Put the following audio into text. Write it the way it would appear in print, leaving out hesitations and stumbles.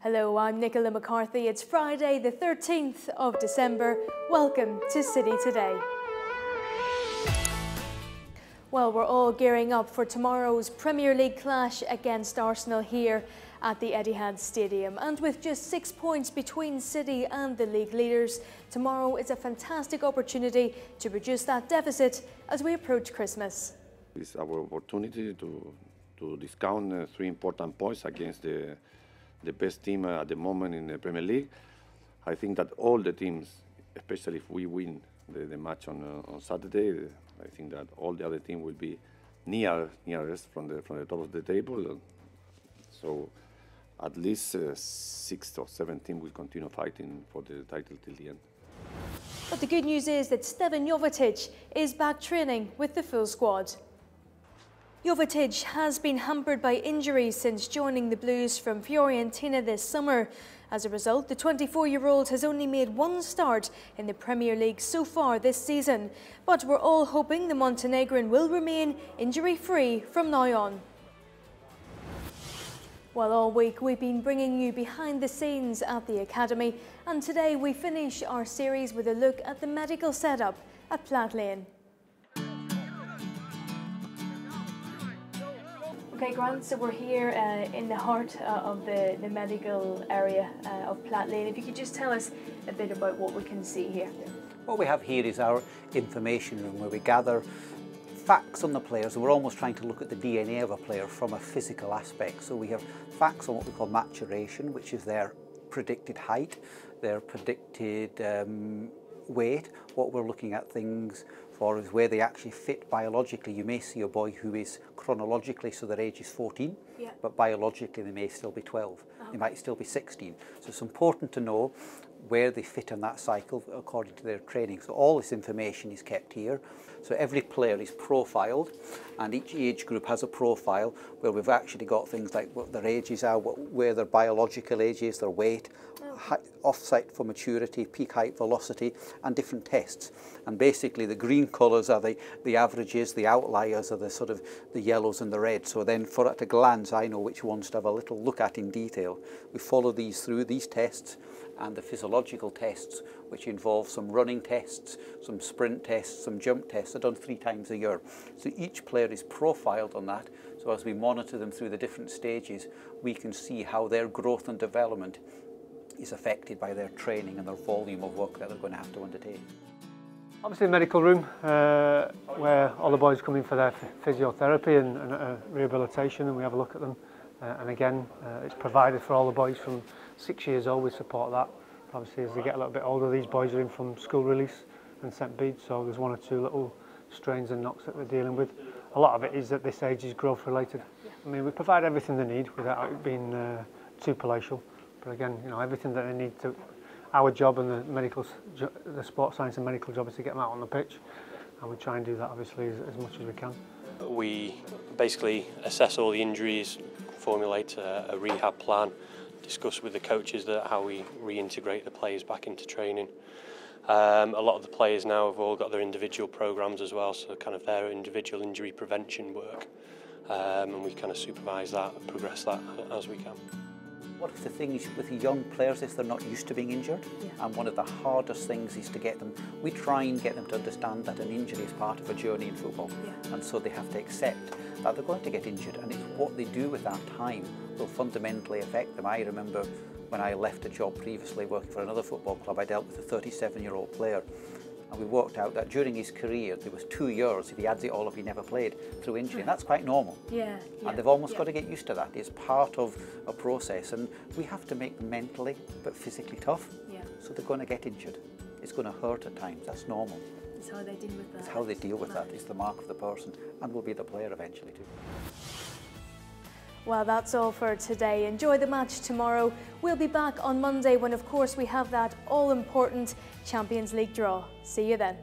Hello, I'm Nicola McCarthy. It's Friday, the 13th of December. Welcome to City Today. Well, we're all gearing up for tomorrow's Premier League clash against Arsenal here at the Etihad Stadium. And with just 6 points between City and the league leaders, tomorrow is a fantastic opportunity to reduce that deficit as we approach Christmas. It's our opportunity to discount 3 important points against the best team at the moment in the Premier League. I think that all the teams, especially if we win the match on Saturday, I think that all the other teams will be near us from the top of the table. So at least 6 or 7 teams will continue fighting for the title till the end. But the good news is that Jovetic is back training with the full squad. Jovetic has been hampered by injuries since joining the Blues from Fiorentina this summer. As a result, the 24-year-old has only made 1 start in the Premier League so far this season. But we're all hoping the Montenegrin will remain injury-free from now on. Well, all week we've been bringing you behind the scenes at the Academy, and today we finish our series with a look at the medical setup at Platt Lane. Okay, Grant, so we're here in the heart of the medical area of Platt Lane. If you could just tell us a bit about what we can see here. What we have here is our information room where we gather facts on the players. We're almost trying to look at the DNA of a player from a physical aspect. So we have facts on what we call maturation, which is their predicted height, their predicted weight. What we're looking at things for is where they actually fit biologically. You may see a boy who is chronologically, so their age is 14, but biologically they may still be 12. They might still be 16. So it's important to know where they fit in that cycle according to their training. So all this information is kept here. So every player is profiled, and each age group has a profile where we've actually got things like what their ages are, where their biological age is, their weight, off-site for maturity, peak height, velocity, and different tests. And basically the green colours are the averages, the outliers are the sort of the yellows and the reds. So then for at a glance I know which ones to have a little look at in detail. We follow these through, these tests, and the physiological tests, which involve some running tests, some sprint tests, some jump tests, are done 3 times a year. So each player is profiled on that. So as we monitor them through the different stages, we can see how their growth and development is affected by their training and their volume of work that they're going to have to undertake. Obviously, the medical room where all the boys come in for their physiotherapy and rehabilitation, and we have a look at them. And again, it's provided for all the boys from 6 years old. We support that. Obviously, as they get a little bit older, these boys are in from school release and St Bede's, so there's 1 or 2 little strains and knocks that they're dealing with. A lot of it is at this age is growth related. I mean, we provide everything they need without it being too palatial. But again, you know, everything that they need to. Our job and the sports science and medical job is to get them out on the pitch, and we try and do that obviously as much as we can. We basically assess all the injuries, formulate a rehab plan, discuss with the coaches how we reintegrate the players back into training. A lot of the players now have all got their individual programs as well, so kind of their individual injury prevention work, and we kind of supervise that and progress that as we can. What the thing is with young players is they're not used to being injured, and one of the hardest things is to get them, we try and get them to understand that an injury is part of a journey in football, and so they have to accept that they're going to get injured, and it's what they do with that time will fundamentally affect them. I remember when I left a job previously working for another football club, I dealt with a 37-year-old player, and we worked out that during his career there was 2 years, if he adds it all up, he never played through injury, and that's quite normal. And they've almost got to get used to that. It's part of a process, and we have to make them mentally but physically tough. So they're going to get injured. It's going to hurt at times. That's normal. That's how they deal with that. It's how they deal with that. It's the mark of the person, and will be the player eventually too. Well, that's all for today. Enjoy the match tomorrow. We'll be back on Monday when, of course, we have that all-important Champions League draw. See you then.